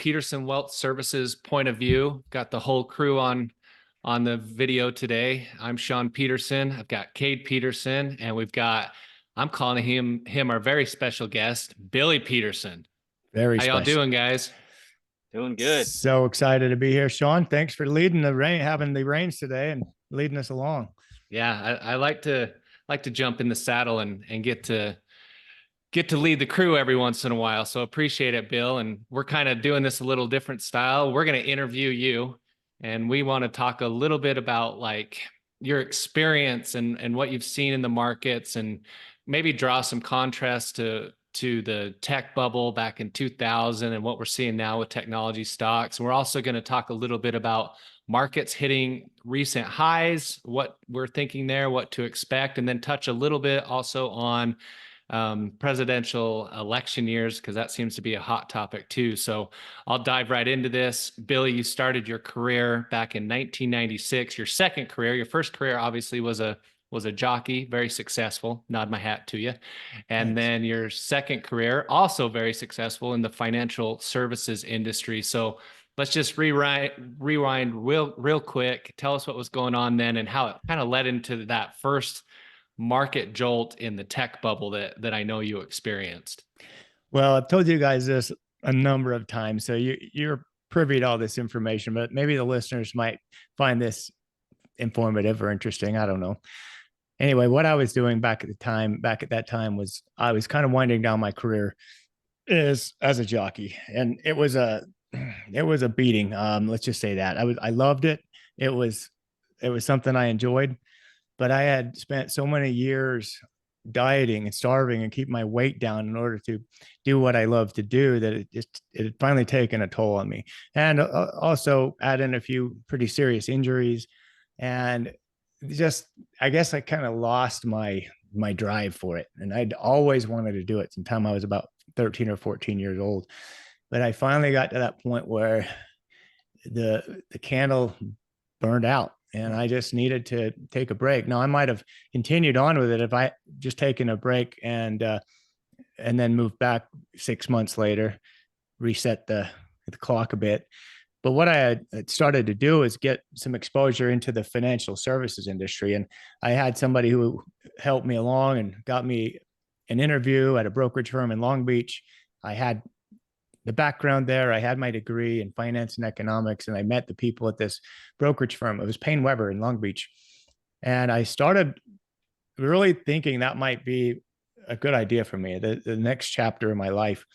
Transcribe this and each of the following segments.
Peterson Wealth Services point of view. Got the whole crew on the video today. I'm Shaun Peterson. I've got Cade Peterson, and I'm calling him our very special guest, Billy Peterson. Very How y'all special. doing, guys? Doing good. So excited to be here, Shaun. Thanks for leading the rain, having the reins today, and leading us along. Yeah, I like to jump in the saddle and get to lead the crew every once in a while. So appreciate it, Bill. And we're kind of doing this a little different style. We're going to interview you, and we want to talk a little bit about like your experience and what you've seen in the markets, and maybe draw some contrast to the tech bubble back in 2000 and what we're seeing now with technology stocks. And we're also going to talk a little bit about markets hitting recent highs, what we're thinking there, what to expect, and then touch a little bit also on presidential election years, because that seems to be a hot topic too. So I'll dive right into this. Billy, you started your career back in 1996. Your second career, your first career obviously was a jockey, very successful. Nod my hat to you. And Thanks. then your second career, also very successful in the financial services industry. So let's just rewind real quick. Tell us what was going on then and how it kind of led into that first market jolt in the tech bubble that I know you experienced. Well, I've told you guys this a number of times, so you're privy to all this information, but maybe the listeners might find this informative or interesting. I don't know. Anyway, what I was doing back at that time was I was kind of winding down my career as a jockey, and it was a beating. Let's just say that I loved it. It was something I enjoyed, but I had spent so many years dieting and starving and keep my weight down in order to do what I love to do that it had finally taken a toll on me, and also add in a few pretty serious injuries, and just I guess I kind of lost my drive for it. And I'd always wanted to do it since time I was about 13 or 14 years old. But I finally got to that point where the candle burned out and I just needed to take a break. Now I might have continued on with it if I just taken a break and then moved back 6 months later, reset the clock a bit. But what I had started to do is get some exposure into the financial services industry. And I had somebody who helped me along and got me an interview at a brokerage firm in Long Beach. I had the background there. I had my degree in finance and economics, and I met the people at this brokerage firm. It was Payne Weber in Long Beach. And I started really thinking that might be a good idea for me, the next chapter in my life.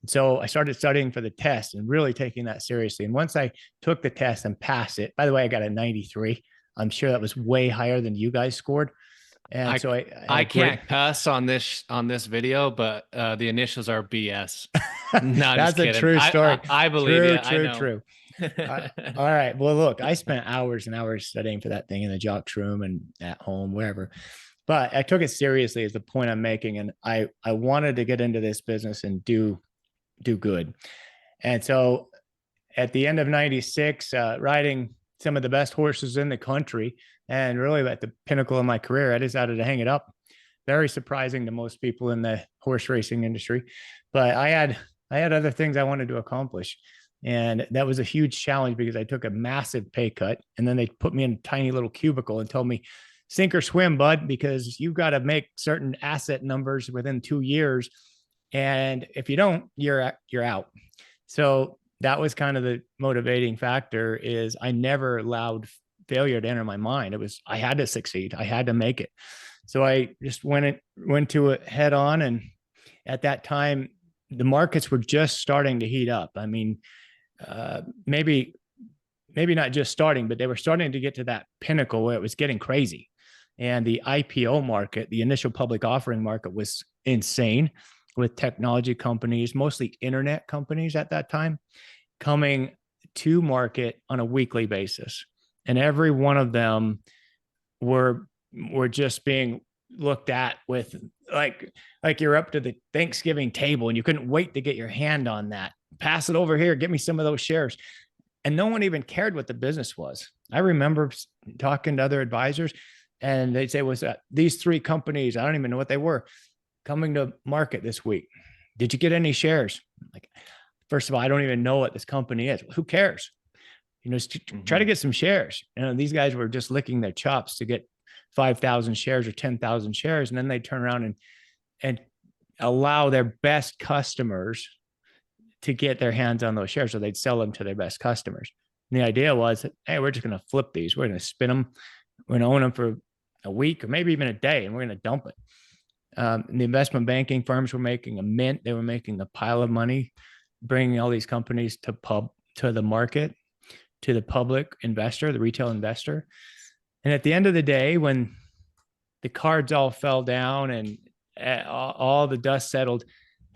So I started studying for the test and really taking that seriously. And once I took the test and passed it, by the way, I got a 93. I'm sure that was way higher than you guys scored. And I can't cuss on this video, but the initials are BS. No, that's a true story. I believe True. All right. Well, look, I spent hours and hours studying for that thing in the jocks room and at home, wherever. But I took it seriously is the point I'm making. And I wanted to get into this business and do good. And so at the end of 96, riding some of the best horses in the country and really at the pinnacle of my career, I decided to hang it up. Very surprising to most people in the horse racing industry, but I had other things I wanted to accomplish. And that was a huge challenge because I took a massive pay cut, and then they put me in a tiny little cubicle and told me, sink or swim, bud, because you've got to make certain asset numbers within 2 years. And if you don't, you're out. So that was kind of the motivating factor. Is I never allowed failure to enter my mind. I had to succeed. I had to make it. So I just went to it head on. And at that time, the markets were just starting to heat up. I mean, maybe not just starting, but they were starting to get to that pinnacle where it was getting crazy. And the IPO market, the initial public offering market, was insane, with technology companies, mostly internet companies at that time, coming to market on a weekly basis. And every one of them were just being looked at with like you're up to the Thanksgiving table and you couldn't wait to get your hand on that. Pass it over here. Get me some of those shares. And no one even cared what the business was. I remember talking to other advisors and they'd say, these three companies, I don't even know what they were, coming to market this week. Did you get any shares? Like, First of all, I don't even know what this company is. Who cares? Try to get some shares. These guys were just licking their chops to get 5,000 shares or 10,000 shares. And then they turn around and allow their best customers to get their hands on those shares. So they'd sell them to their best customers. And the idea was, hey, we're just going to flip these. We're going to spin them. We're going to own them for a week or maybe even a day, and we're going to dump it. The investment banking firms were making a mint. They were making a pile of money, bringing all these companies to the market, to the public investor, the retail investor. And at the end of the day, when the cards all fell down and all the dust settled,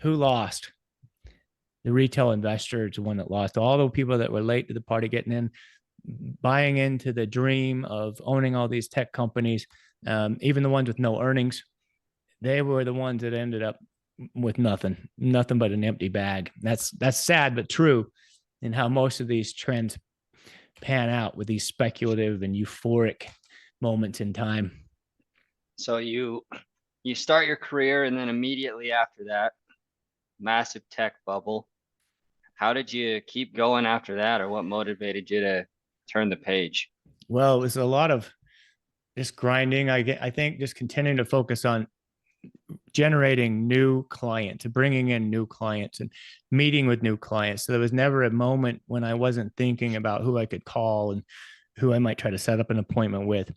who lost? The retail investor is the one that lost. All the people that were late to the party getting in, buying into the dream of owning all these tech companies, even the ones with no earnings, they were the ones that ended up with nothing but an empty bag. That's sad, but true in how most of these trends pan out with these speculative and euphoric moments in time. So you start your career, and then immediately after that, massive tech bubble. How did you keep going after that, or what motivated you to turn the page? Well, it was a lot of just grinding. I think just continuing to focus on generating new clients, bringing in new clients and meeting with new clients. So there was never a moment when I wasn't thinking about who I could call and who I might try to set up an appointment with.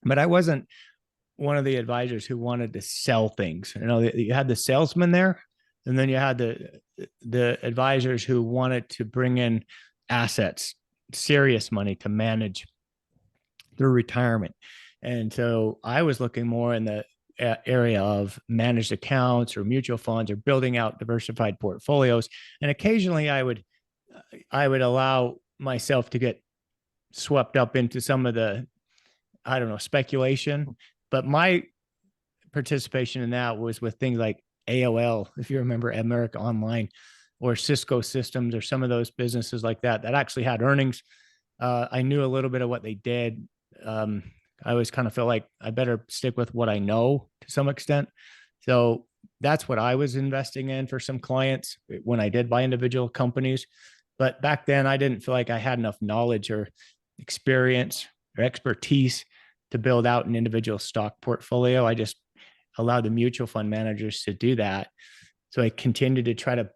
But I wasn't one of the advisors who wanted to sell things. You had the salesman there, and then you had the advisors who wanted to bring in assets, serious money to manage through retirement. And so I was looking more in the area of managed accounts or mutual funds or building out diversified portfolios. And occasionally I would allow myself to get swept up into some of the, speculation. But my participation in that was with things like AOL, if you remember, America Online, or Cisco Systems, or some of those businesses like that actually had earnings. I knew a little bit of what they did. I always kind of felt like I better stick with what I know to some extent. So that's what I was investing in for some clients when I did buy individual companies. But back then, I didn't feel like I had enough knowledge or experience or expertise to build out an individual stock portfolio. I just allowed the mutual fund managers to do that. So I continued to try to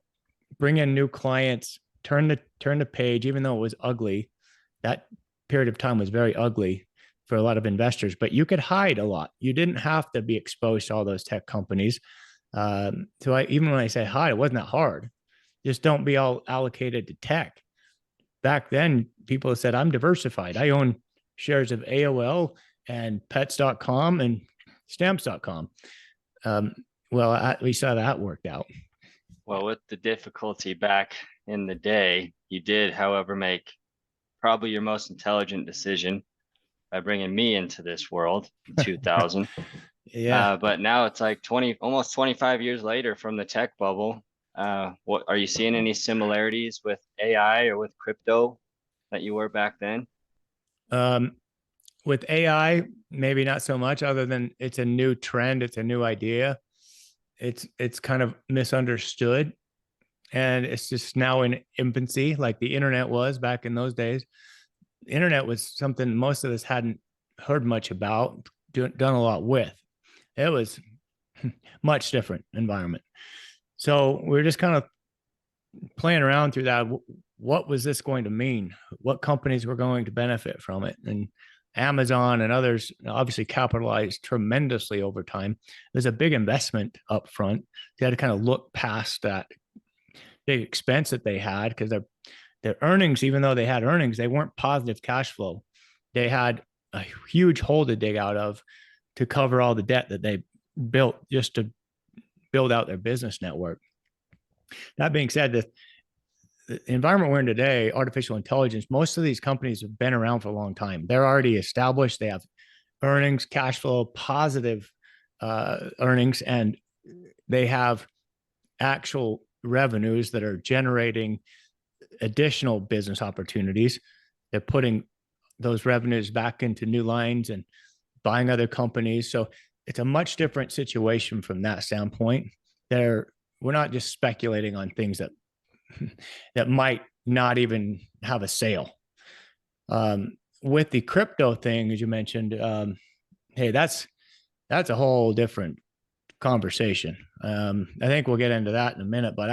bring in new clients, turn the page, even though it was ugly. That period of time was very ugly for a lot of investors, but you could hide a lot. You didn't have to be exposed to all those tech companies. So even when I say hide, it wasn't that hard. Just don't be all allocated to tech. Back then, people said, I'm diversified. I own shares of AOL and pets.com and stamps.com. Well, at least how that worked out. Well, with the difficulty back in the day, you did, however, make probably your most intelligent decision by bringing me into this world in 2000. Yeah. But now it's like almost 25 years later from the tech bubble. What are you seeing any similarities with AI or with crypto that you were back then? With AI, maybe not so much, other than it's a new trend. It's a new idea. It's kind of misunderstood, and it's just now in infancy, like the internet was back in those days. The internet was something most of us hadn't heard much about, done a lot with. It was much different environment. So we're just kind of playing around through that. What was this going to mean? What companies were going to benefit from it? And Amazon and others obviously capitalized tremendously over time. There's a big investment up front. They had to kind of look past that big expense that they had, because their earnings, even though they had earnings, they weren't positive cash flow. They had a huge hole to dig out of to cover all the debt that they built just to build out their business network. That being said, the environment we're in today, artificial intelligence, most of these companies have been around for a long time. They're already established. They have earnings, cash flow, positive earnings, and they have actual revenues that are generating additional business opportunities. They're putting those revenues back into new lines and buying other companies. So it's a much different situation from that standpoint. We're not just speculating on things that that might not even have a sale. With the crypto thing, as you mentioned, hey, that's a whole different conversation. I think we'll get into that in a minute, but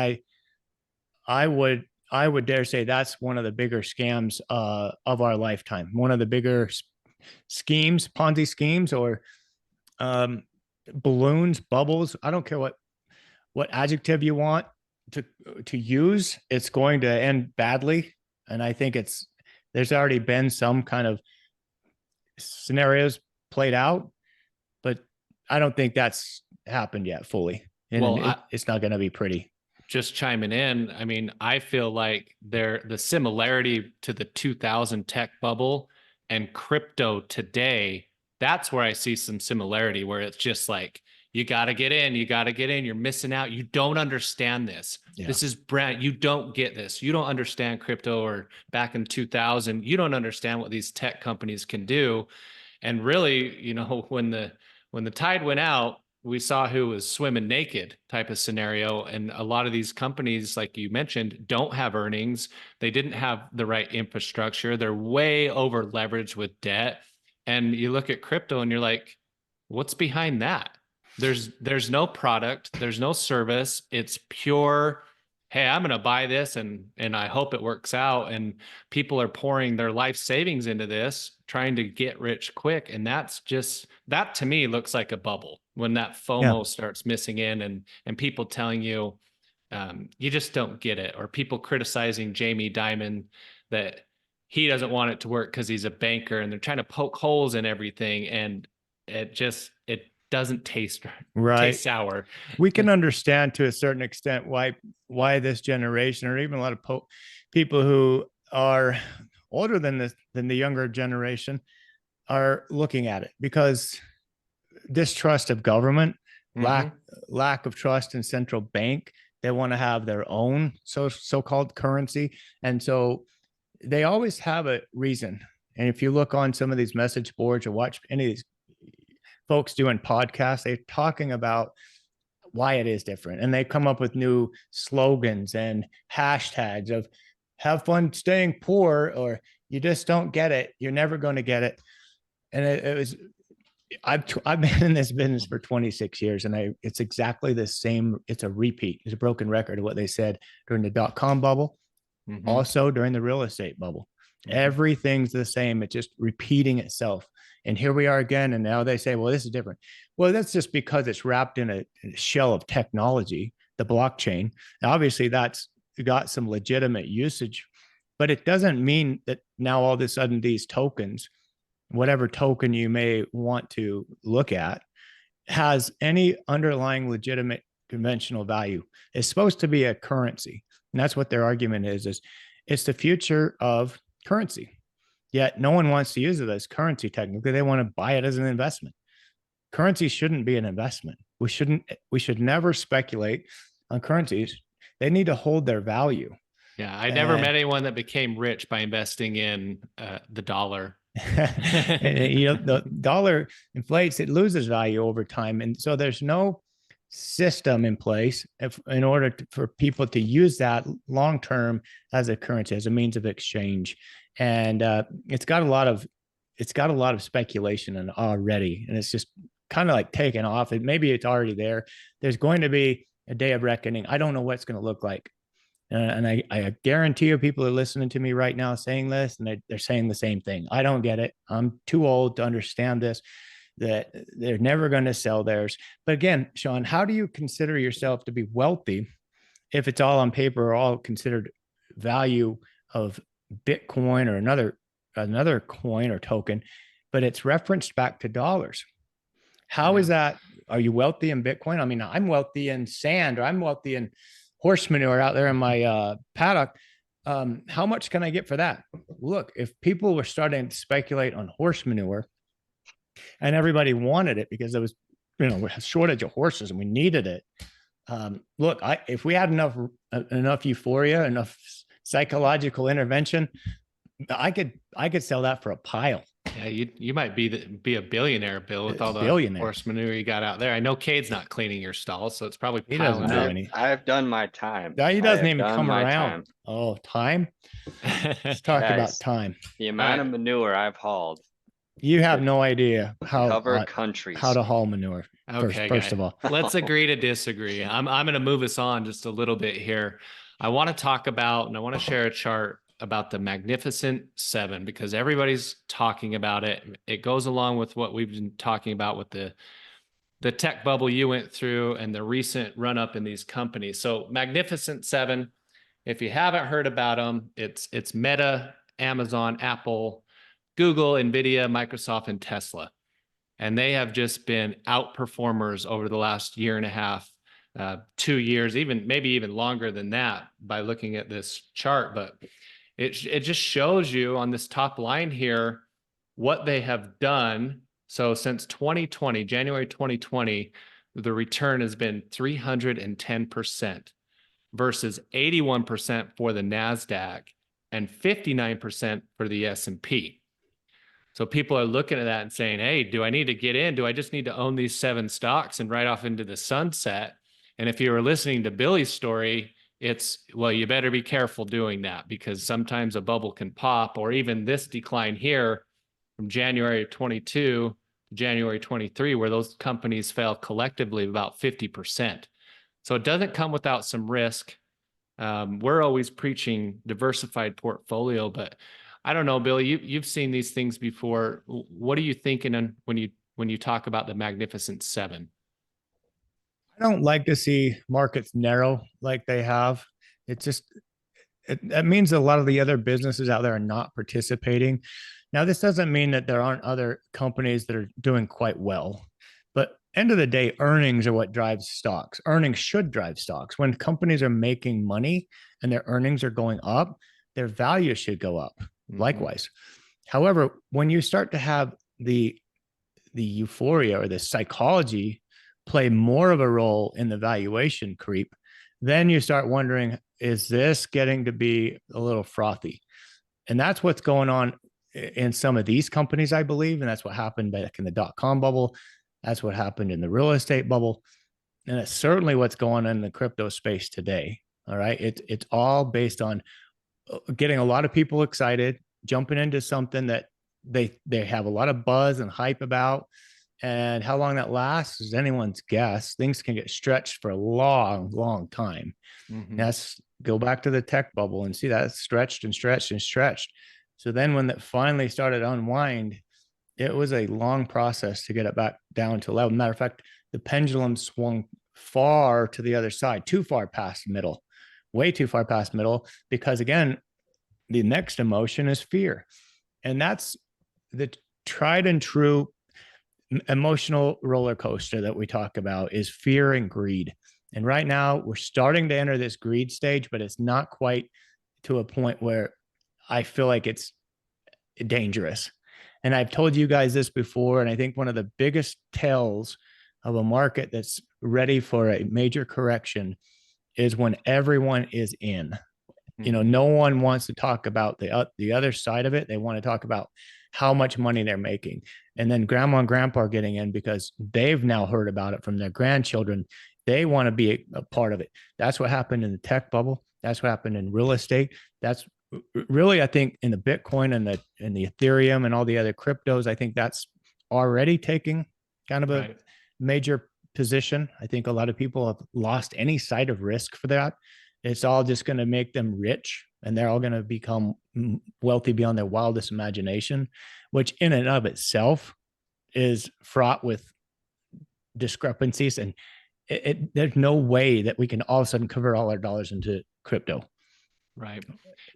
I would dare say that's one of the bigger scams of our lifetime. One of the bigger schemes, Ponzi schemes, or balloons, bubbles. I don't care what adjective you want to use. It's going to end badly, and I think there's already been some kind of scenarios played out, but I don't think that's happened yet fully, and Well, it's not going to be pretty. Just chiming in, I mean, I feel like the similarity to the 2000 tech bubble and crypto today, that's where I see some similarity, where it's just like, you got to get in, you're missing out. You don't understand this. Yeah. This is brand, you don't get this. You don't understand crypto, or back in 2000, you don't understand what these tech companies can do. And really, you know, when the tide went out, we saw who was swimming naked type of scenario. And a lot of these companies, like you mentioned, don't have earnings. They didn't have the right infrastructure. They're way over leveraged with debt. And you look at crypto and you're like, what's behind that? There's no product, there's no service. It's pure, hey, I'm going to buy this and I hope it works out. And people are pouring their life savings into this, trying to get rich quick. And that to me looks like a bubble, when that FOMO starts missing in, and people telling you, you just don't get it, or people criticizing Jamie Dimon that he doesn't want it to work because he's a banker, and they're trying to poke holes in everything. And it doesn't taste sour. We can understand to a certain extent why this generation, or even a lot of people who are older than the younger generation, are looking at it, because distrust of government, lack of trust in central bank. They want to have their own so-called currency, and so they always have a reason. And if you look on some of these message boards or watch any of these folks doing podcasts, they're talking about why it is different, and they come up with new slogans and hashtags of "have fun staying poor," or "you just don't get it, you're never going to get it." And it was, I've been in this business for 26 years, and it's exactly the same. It's a repeat. It's a broken record of what they said during the dot-com bubble, also during the real estate bubble. Everything's the same. It's just repeating itself. And here we are again. And now they say, well, this is different. Well, that's just because it's wrapped in a shell of technology, the blockchain. Now, obviously, that's got some legitimate usage, but it doesn't mean that now all of a sudden these tokens, whatever token you may want to look at, has any underlying legitimate conventional value. It's supposed to be a currency. And that's what their argument is it's the future of currency. Yet no one wants to use it as currency technically. They want to buy it as an investment. Currency shouldn't be an investment. We should never speculate on currencies. They need to hold their value. Yeah, I never met anyone that became rich by investing in the dollar. The dollar inflates, it loses value over time. And so there's no system in place in order for people to use that long term as a currency, as a means of exchange. And it's got a lot of speculation in already, and it's just kind of like taking off. And maybe it's already there. There's going to be a day of reckoning. I don't know what it's going to look like. And I guarantee you, people are listening to me right now saying this, and they're saying the same thing. I don't get it. I'm too old to understand this, that they're never going to sell theirs. But again, Shaun, how do you consider yourself to be wealthy if it's all on paper or all considered value of Bitcoin or another coin or token, but it's referenced back to dollars? How is that? Are you wealthy in Bitcoin? I mean, I'm wealthy in sand, or I'm wealthy in horse manure out there in my paddock. How much can I get for that? Look, if people were starting to speculate on horse manure and everybody wanted it because there was, a shortage of horses and we needed it. Look, if we had enough euphoria, enough psychological intervention, I could sell that for a pile. Yeah, you might be a billionaire, Bill, with all the Billionaire. horse manure you got out there. I know Cade's not cleaning your stalls, so it's probably He doesn't piling do up. any. I've done my time. Now he I doesn't have even done come my around. time. Oh, time. Let's All talk about Guys, time. the amount of right. manure I've hauled You have could no idea cover how countries. to haul manure. Okay, First guy. of all, Let's agree to disagree. I'm going to move us on just a little bit here. I want to talk about, and I want to share a chart about the Magnificent Seven because everybody's talking about it. It goes along with what we've been talking about with the tech bubble you went through and the recent run up in these companies. So Magnificent Seven, if you haven't heard about them, it's Meta, Amazon, Apple, Google, Nvidia, Microsoft, and Tesla. And they have just been outperformers over the last year and a half, 2 years, even maybe even longer than that by looking at this chart. But it just shows you on this top line here what they have done. So since 2020, January 2020, the return has been 310% versus 81% for the NASDAQ and 59% for the S&P. So people are looking at that and saying, hey, do I need to get in? Do I just need to own these 7 stocks and ride off into the sunset? And if you were listening to Billy's story, it's, well, you better be careful doing that because sometimes a bubble can pop, or even this decline here from January 22 to January 23, where those companies fell collectively about 50%. So it doesn't come without some risk. We're always preaching diversified portfolio, but I don't know, Bill, you've seen these things before. What are you thinking when you talk about the Magnificent Seven? I don't like to see markets narrow like they have. It's just that means a lot of the other businesses out there are not participating. Now, this doesn't mean that there aren't other companies that are doing quite well, but end of the day, earnings are what drives stocks. Earnings should drive stocks. When companies are making money and their earnings are going up, their value should go up. Likewise. However, when you start to have the euphoria or the psychology play more of a role in the valuation creep, then you start wondering, is this getting to be a little frothy? And that's what's going on in some of these companies, I believe. And that's what happened back in the dot-com bubble. That's what happened in the real estate bubble. And it's certainly what's going on in the crypto space today. All right. It's all based on getting a lot of people excited, jumping into something that they have a lot of buzz and hype about. And how long that lasts is anyone's guess. Things can get stretched for a long, long time. Let's go back to the tech bubble and see that stretched and stretched and stretched. So then when that finally started to unwind, it was a long process to get it back down to level. Matter of fact, the pendulum swung far to the other side, too far past middle, way too far past middle, because again, the next emotion is fear. And that's the tried and true emotional roller coaster that we talk about is fear and greed. And right now we're starting to enter this greed stage, but it's not quite to a point where I feel like it's dangerous. And I've told you guys this before. And I think one of the biggest tells of a market that's ready for a major correction is when everyone is in. You know, no one wants to talk about the other side of it. They want to talk about how much money they're making. And then grandma and grandpa are getting in because they've now heard about it from their grandchildren. They want to be a part of it. That's what happened in the tech bubble. That's what happened in real estate. That's really, I think, in the Bitcoin and the Ethereum and all the other cryptos. I think that's already taking kind of a major position. I think a lot of people have lost any sight of risk for that. It's all just going to make them rich and they're all going to become wealthy beyond their wildest imagination, which in and of itself is fraught with discrepancies. And there's no way that we can all of a sudden convert all our dollars into crypto. Right.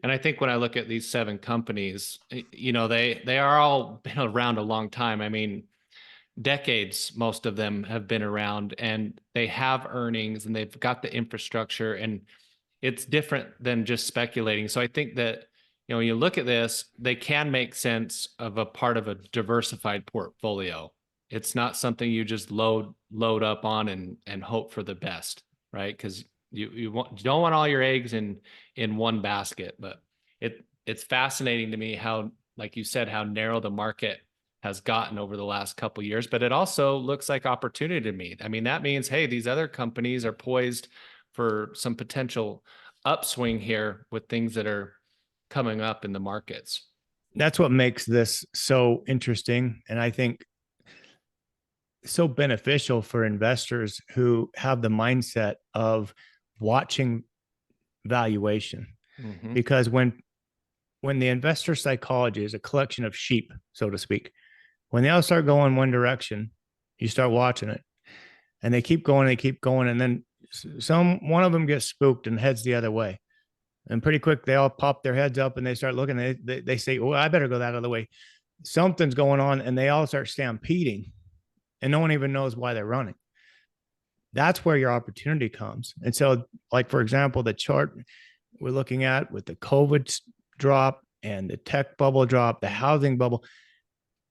And I think when I look at these 7 companies, you know, they are all been around a long time. I mean, decades, most of them have been around and they have earnings and they've got the infrastructure, and it's different than just speculating. So I think that, you know, when you look at this, they can make sense of a part of a diversified portfolio. It's not something you just load up on and hope for the best, right? Because you don't want all your eggs in one basket. But it's fascinating to me how like you said, how narrow the market has gotten over the last couple of years, but it also looks like opportunity to me. I mean, that means, hey, these other companies are poised for some potential upswing here with things that are coming up in the markets. That's what makes this so interesting. And I think so beneficial for investors who have the mindset of watching valuation. Mm-hmm. Because when the investor psychology is a collection of sheep, so to speak, when they all start going one direction, you start watching it, and they keep going, and then one of them gets spooked and heads the other way, and pretty quick they all pop their heads up and they start looking. They say, "Oh, I better go that other way." Something's going on, and they all start stampeding, and no one even knows why they're running. That's where your opportunity comes. And so, like for example, the chart we're looking at with the COVID drop and the tech bubble drop, the housing bubble.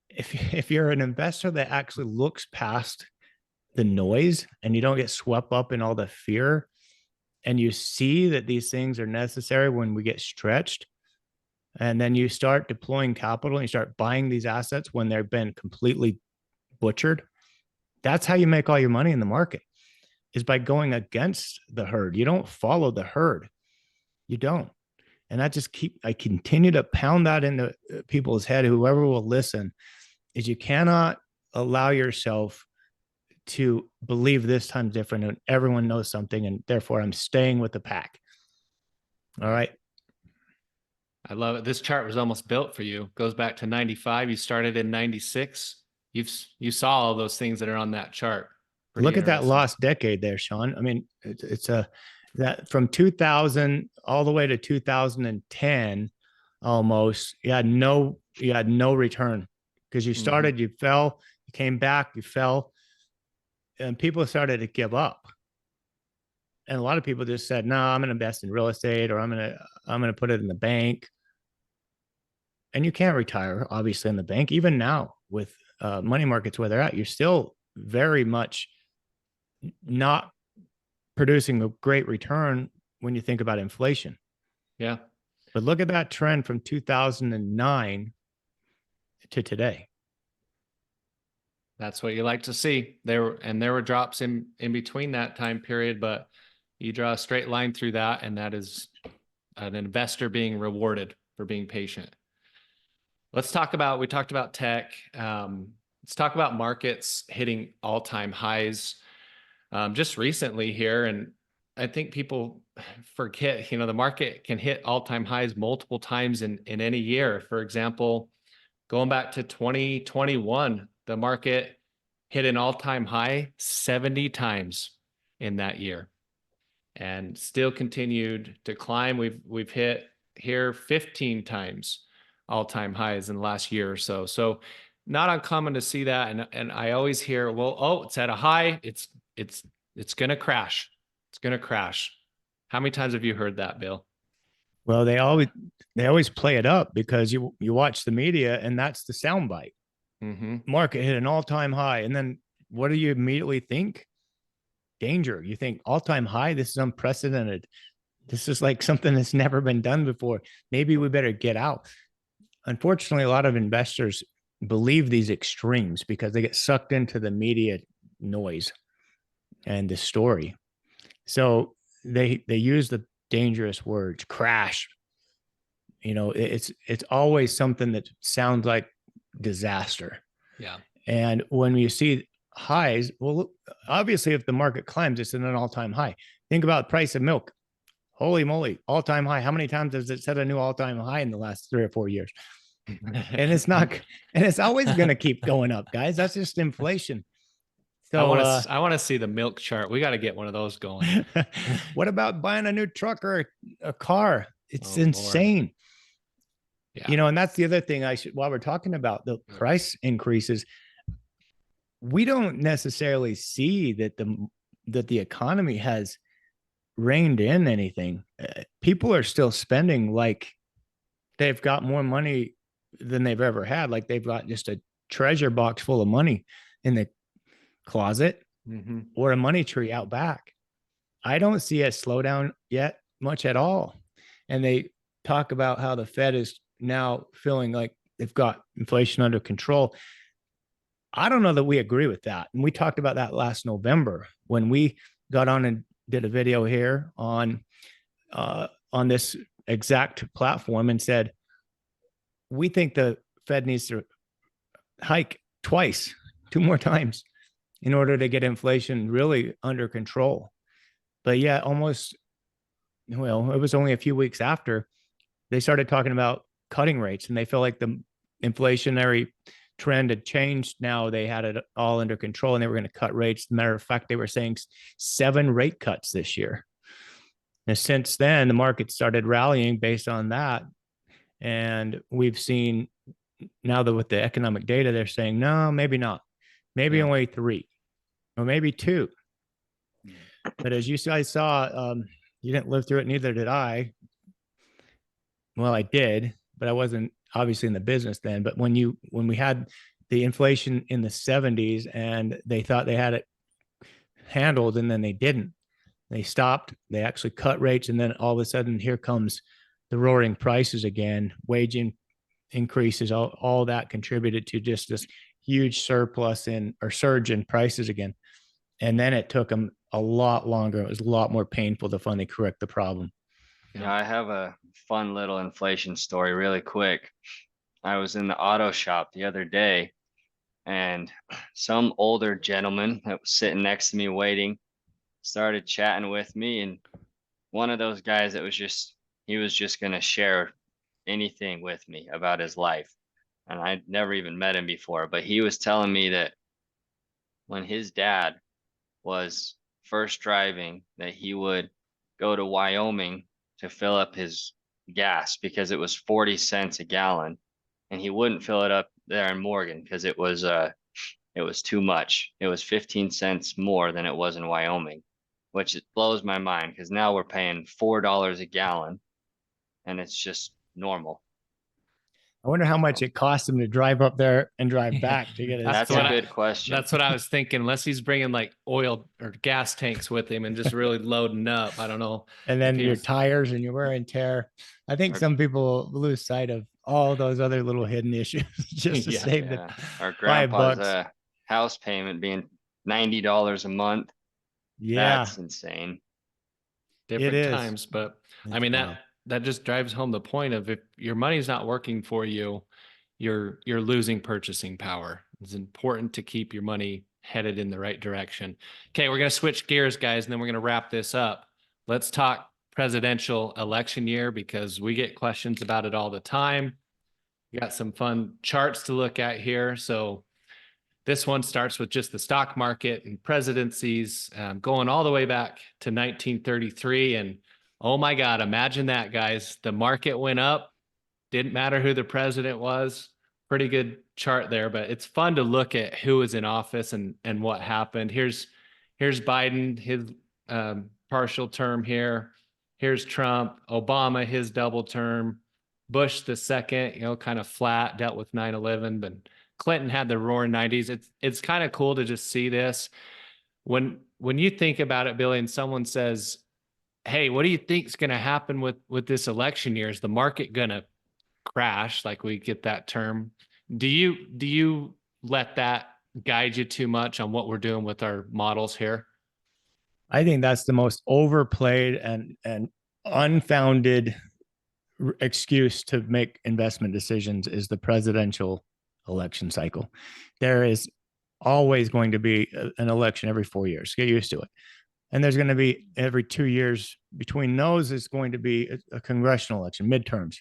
If you're an investor that actually looks past the noise and you don't get swept up in all the fear, and you see that these things are necessary when we get stretched, and then you start deploying capital and you start buying these assets when they've been completely butchered, that's how you make all your money in the market, is by going against the herd. You don't follow the herd. You don't. And I continue to pound that into people's head, whoever will listen, is you cannot allow yourself to believe this time's different and everyone knows something, and therefore I'm staying with the pack. All right. I love it. This chart was almost built for you. Goes back to 95. You started in 96. You saw all those things that are on that chart. Pretty Look at that lost decade there, Shaun. I mean, it's that from 2000 all the way to 2010, almost, you had no return, because you started, you fell, you came back, you fell, and people started to give up. And a lot of people just said, "No, I'm going to invest in real estate, or I'm going to put it in the bank." And you can't retire, obviously, in the bank. Even now, with money markets where they're at, you're still very much not producing a great return when you think about inflation. Yeah. But look at that trend from 2009 to today. That's what you like to see. There were drops in between that time period, but you draw a straight line through that, and that is an investor being rewarded for being patient. We talked about tech. Let's talk about markets hitting all-time highs just recently here. And I think people forget, the market can hit all-time highs multiple times in any year. For example, going back to 2021, the market hit an all-time high 70 times in that year and still continued to climb. We've hit here 15 times all-time highs in the last year or so. So not uncommon to see that. And I always hear, well, oh, it's at a high. It's going to crash. It's going to crash. How many times have you heard that, Bill? Well, they always play it up, because you watch the media and that's the soundbite. Market hit an all-time high. And then what do you immediately think? Danger. You think all-time high. This is unprecedented. This is like something that's never been done before. Maybe we better get out. Unfortunately, a lot of investors believe these extremes because they get sucked into the media noise and the story. So they use the dangerous words, crash. It's always something that sounds like disaster. Yeah. And when you see highs, well, obviously if the market climbs, it's at an all-time high. Think about the price of milk. Holy moly, all-time high. How many times has it set a new all-time high in the last 3 or 4 years? And it's always going to keep going up, guys. That's just inflation. So I want to see the milk chart. We got to get one of those going. What about buying a new truck or a car? It's insane. Yeah. And that's the other thing while we're talking about the price increases, we don't necessarily see that the economy has reined in anything. People are still spending like they've got more money than they've ever had. Like they've got just a treasure box full of money in the closet or a money tree out back. I don't see a slowdown yet much at all. And they talk about how the Fed is now feeling like they've got inflation under control. I don't know that we agree with that. And we talked about that last November when we got on and did a video here on this exact platform and said, we think the Fed needs to hike twice, 2 more times in order to get inflation really under control. But yeah, it was only a few weeks after they started talking about cutting rates, and they felt like the inflationary trend had changed. Now they had it all under control and they were going to cut rates. As a matter of fact, they were saying 7 rate cuts this year. And since then, the market started rallying based on that. And we've seen now that with the economic data, they're saying, no, maybe not. Maybe only 3 or maybe 2. But as you guys saw, you didn't live through it. Neither did I. Well, I did, but I wasn't obviously in the business then. But when we had the inflation in the 70s and they thought they had it handled, and then they didn't, they stopped, they actually cut rates. And then all of a sudden, here comes the roaring prices again, wage increases, all that contributed to just this huge surge in prices again. And then it took them a lot longer. It was a lot more painful to finally correct the problem. Yeah, I have a fun little inflation story really quick. I was in the auto shop the other day, and some older gentleman that was sitting next to me waiting started chatting with me, and one of those guys that he was just going to share anything with me about his life. And I'd never even met him before, but he was telling me that when his dad was first driving, that he would go to Wyoming to fill up his gas because it was 40 cents a gallon, and he wouldn't fill it up there in Morgan because it was too much. It was 15 cents more than it was in Wyoming, which it blows my mind because now we're paying $4 a gallon and it's just normal. I wonder how much it cost him to drive up there and drive back to get his. That's a good question. That's what I was thinking. Unless he's bringing like oil or gas tanks with him and just really loading up. I don't know. And then your tires and your wear and tear. I think some people lose sight of all those other little hidden issues just to save the our grandpa's house payment being $90 a month. Yeah, that's insane. Different times, but I mean that just drives home the point of if your money's not working for you, you're losing purchasing power. It's important to keep your money headed in the right direction. Okay, we're going to switch gears, guys, and then we're going to wrap this up. Let's talk presidential election year because we get questions about it all the time. We got some fun charts to look at here. So this one starts with just the stock market and presidencies, going all the way back to 1933. And oh my God, imagine that, guys. The market went up. Didn't matter who the president was. Pretty good chart there, but it's fun to look at who was in office and what happened. Here's Biden, his partial term here. Here's Trump, Obama, his double term, Bush the second, kind of flat, dealt with 9/11, but Clinton had the roaring 90s. It's kind of cool to just see this. When you think about it, Billy, and someone says, hey, what do you think is going to happen with this election year? Is the market going to crash? Like we get that term. Do you let that guide you too much on what we're doing with our models here? I think that's the most overplayed and unfounded excuse to make investment decisions is the presidential election cycle. There is always going to be an election every 4 years. Get used to it. And there's going to be every 2 years between those is going to be a congressional election, midterms.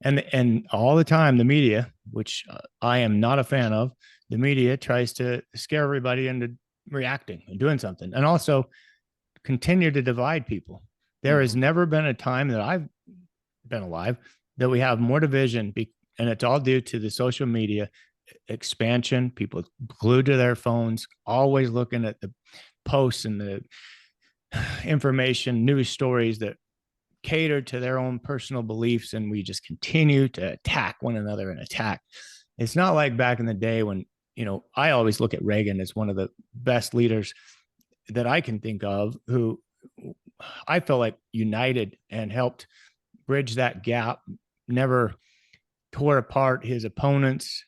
And all the time, the media, which I am not a fan of, the media tries to scare everybody into reacting and doing something, and also continue to divide people. There has never been a time that I've been alive that we have more division, and it's all due to the social media expansion, people glued to their phones, always looking at the posts and the information, news stories that cater to their own personal beliefs, and we just continue to attack one another and attack. It's not like back in the day when, I always look at Reagan as one of the best leaders that I can think of, who I felt like united and helped bridge that gap, never tore apart his opponents.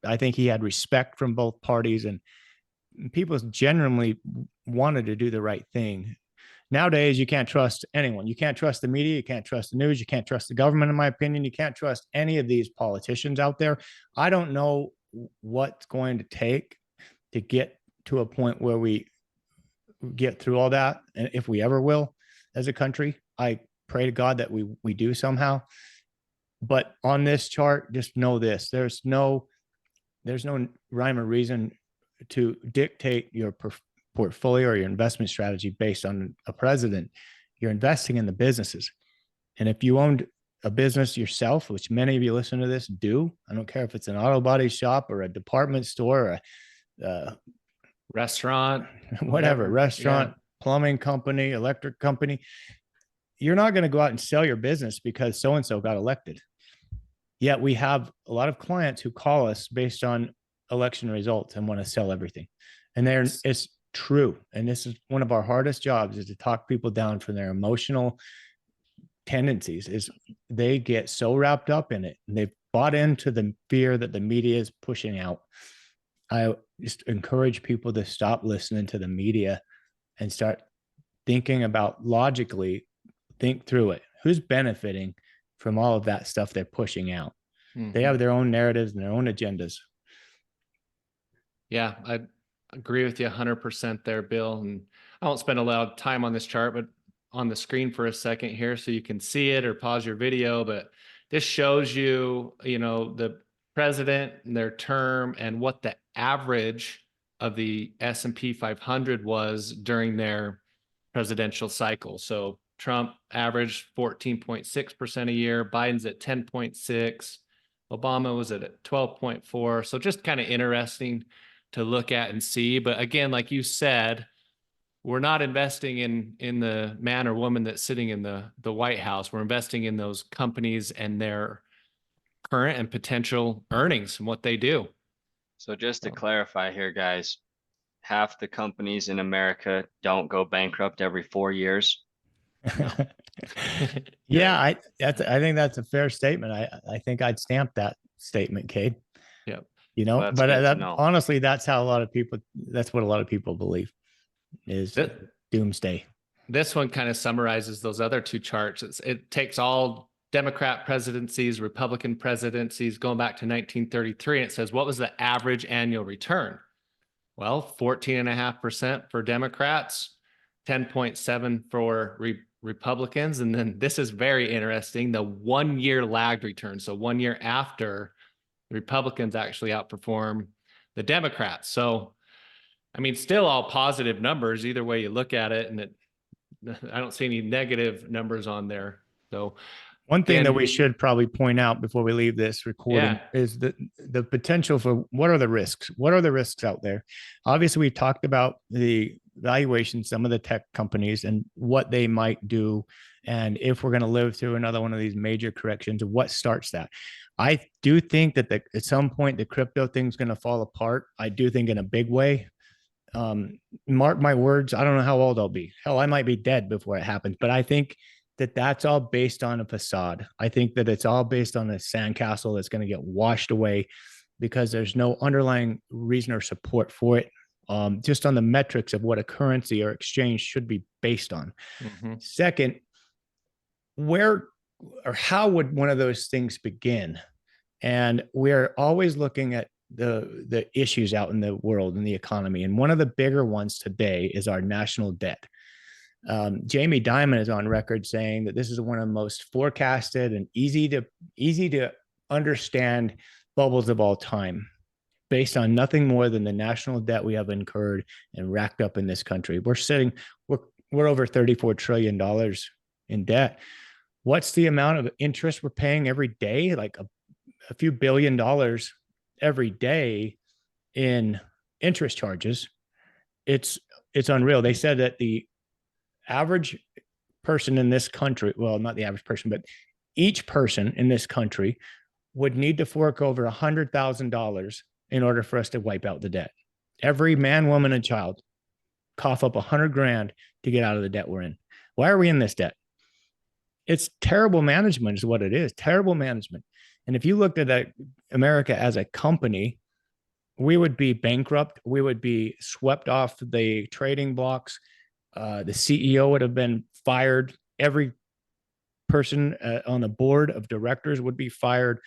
I think he had respect from both parties, and people genuinely wanted to do the right thing. Nowadays, you can't trust anyone. You can't trust the media. You can't trust the news. You can't trust the government, in my opinion. You can't trust any of these politicians out there. I don't know what's going to take to get to a point where we get through all that, and if we ever will as a country. I pray to God that we do somehow. But on this chart, just know this: there's no rhyme or reason to dictate your portfolio or your investment strategy based on a president. You're investing in the businesses. And if you owned a business yourself, which many of you listen to this do, I don't care if it's an auto body shop or a department store or a restaurant, whatever, restaurant, yeah. Plumbing company, electric company, you're not going to go out and sell your business because so-and-so got elected. Yet we have a lot of clients who call us based on election results and want to sell everything. And it's true. And this is one of our hardest jobs, is to talk people down from their emotional tendencies. Is they get so wrapped up in it, and they've bought into the fear that the media is pushing out. I just encourage people to stop listening to the media and start thinking about logically, think through it. Who's benefiting from all of that stuff they're pushing out? They have their own narratives and their own agendas. Yeah, I agree with you 100% there, Bill. And I won't spend a lot of time on this chart, but on the screen for a second here so you can see it, or pause your video. But this shows you, the president and their term and what the average of the S&P 500 was during their presidential cycle. So Trump averaged 14.6% a year, Biden's at 10.6, Obama was at 12.4. So just kind of interesting to look at and see. But again, like you said, we're not investing in the man or woman that's sitting in the White House. We're investing in those companies and their current and potential earnings and what they do. So just to clarify here, guys, half the companies in America don't go bankrupt every 4 years. No. Yeah, I think that's a fair statement. I think I'd stamp that statement, Cade. Yep. Well, But know. honestly, that's what a lot of people believe, is doomsday. This one kind of summarizes those other two charts. It takes all Democrat presidencies, Republican presidencies going back to 1933, and it says, what was the average annual return? Well, 14.5% for Democrats, 10.7 for Republicans. And then this is very interesting, the 1 year lagged return. So 1 year after, the Republicans actually outperform the Democrats. So, I mean, still all positive numbers either way you look at it. And I don't see any negative numbers on there. So one thing that we should probably point out before we leave this recording is the potential for what are the risks? What are the risks out there? Obviously, we talked about the valuation, some of the tech companies and what they might do. And if we're going to live through another one of these major corrections, what starts that? I do think that at some point, the crypto thing's going to fall apart. I do think in a big way. Mark my words, I don't know how old I'll be. Hell, I might be dead before it happens, but I think that that's all based on a facade. I think that it's all based on a sandcastle that's going to get washed away because there's no underlying reason or support for it. Just on the metrics of what a currency or exchange should be based on. Second, where or how would one of those things begin? And we're always looking at the issues out in the world and the economy. And one of the bigger ones today is our national debt. Jamie Dimon is on record saying that this is one of the most forecasted and easy to understand bubbles of all time, based on nothing more than the national debt we have incurred and racked up in this country. We're over $34 trillion in debt. What's the amount of interest we're paying every day? Like a few $1 billion every day in interest charges. It's unreal. They said that the average person in this country, well, not the average person, but each person in this country would need to fork over $100,000 in order for us to wipe out the debt. Every man, woman, and child cough up $100,000 to get out of the debt we're in. Why are we in this debt? It's terrible management is what it is. Terrible management. And if you looked at America as a company, we would be bankrupt. We would be swept off the trading blocks. The CEO would have been fired. Every person on the board of directors would be fired.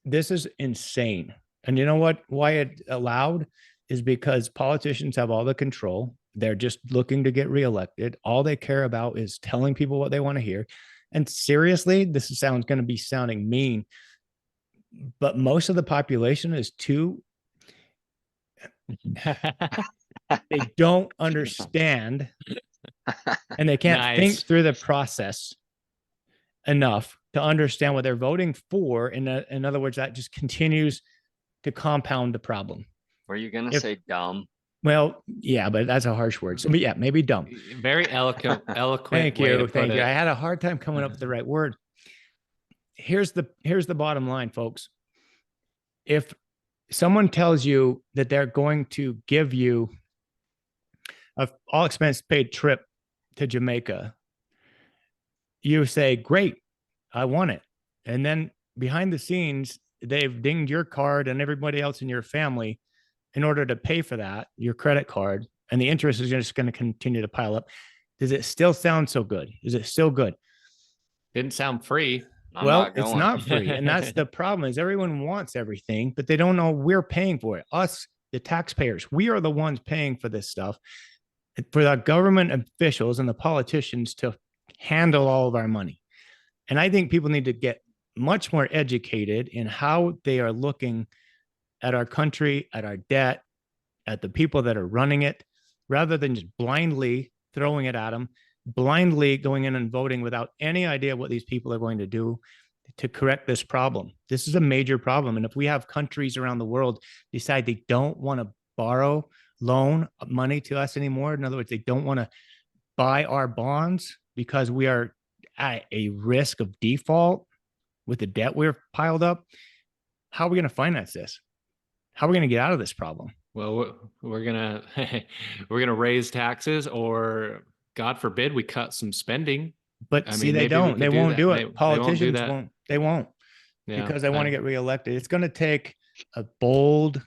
This is insane. And you know what? Why it allowed is because politicians have all the control. They're just looking to get reelected. All they care about is telling people what they want to hear. And seriously, this sounds going to be sounding mean, but most of the population is too, they don't understand and they can't Nice. think through the process enough to understand what they're voting for. In other words, that just continues to compound the problem. Were you gonna say dumb? Well, yeah, but that's a harsh word. So, but yeah, maybe dumb. Very eloquent. Thank way you, to thank put you. it. I had a hard time coming up with the right word. Here's the bottom line, folks. If someone tells you that they're going to give you a all expense paid trip to Jamaica, you say, "Great, I want it." And then behind the scenes, they've dinged your card and everybody else in your family in order to pay for that, your credit card, and the interest is just going to continue to pile up. Does it still sound so good? Is it still good? Didn't sound free. Well, it's not free. And that's the problem is everyone wants everything, but they don't know we're paying for it. Us, the taxpayers, we are the ones paying for this stuff. For the government officials and the politicians to handle all of our money. And I think people need to get much more educated in how they are looking at our country, at our debt, at the people that are running it, rather than just blindly throwing it at them, blindly going in and voting without any idea what these people are going to do to correct this problem. This is a major problem. And if we have countries around the world decide they don't want to borrow, loan money to us anymore, in other words, they don't want to buy our bonds because we are at a risk of default with the debt we're piled up, how are we going to finance this? How are we going to get out of this problem? Well, we're gonna raise taxes, or God forbid we cut some spending. But I see, they don't. They won't do it. Politicians won't. They won't, because they want to get reelected. It's going to take a bold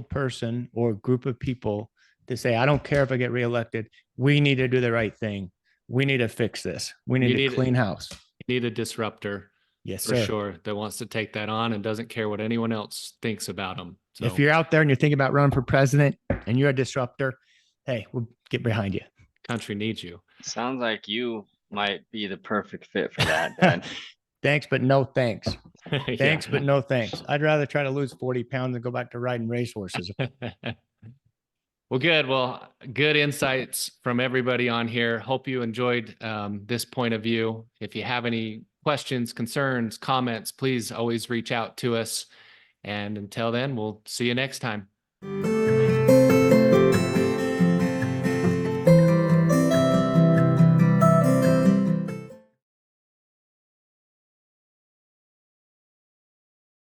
person or group of people to say, "I don't care if I get reelected. We need to do the right thing. We need to fix this. We need to clean house." You need a disruptor. Yes, for sir. sure, that wants to take that on and doesn't care what anyone else thinks about them. So if you're out there and you're thinking about running for president and you're a disruptor, hey, we'll get behind you. Country needs you. Sounds like you might be the perfect fit for that, Dad. Thanks, but no thanks. Yeah. Thanks, but no thanks. I'd rather try to lose 40 pounds and go back to riding racehorses. Well, good. Well, good insights from everybody on here. Hope you enjoyed this point of view. If you have any questions, concerns, comments, please always reach out to us. And until then, we'll see you next time.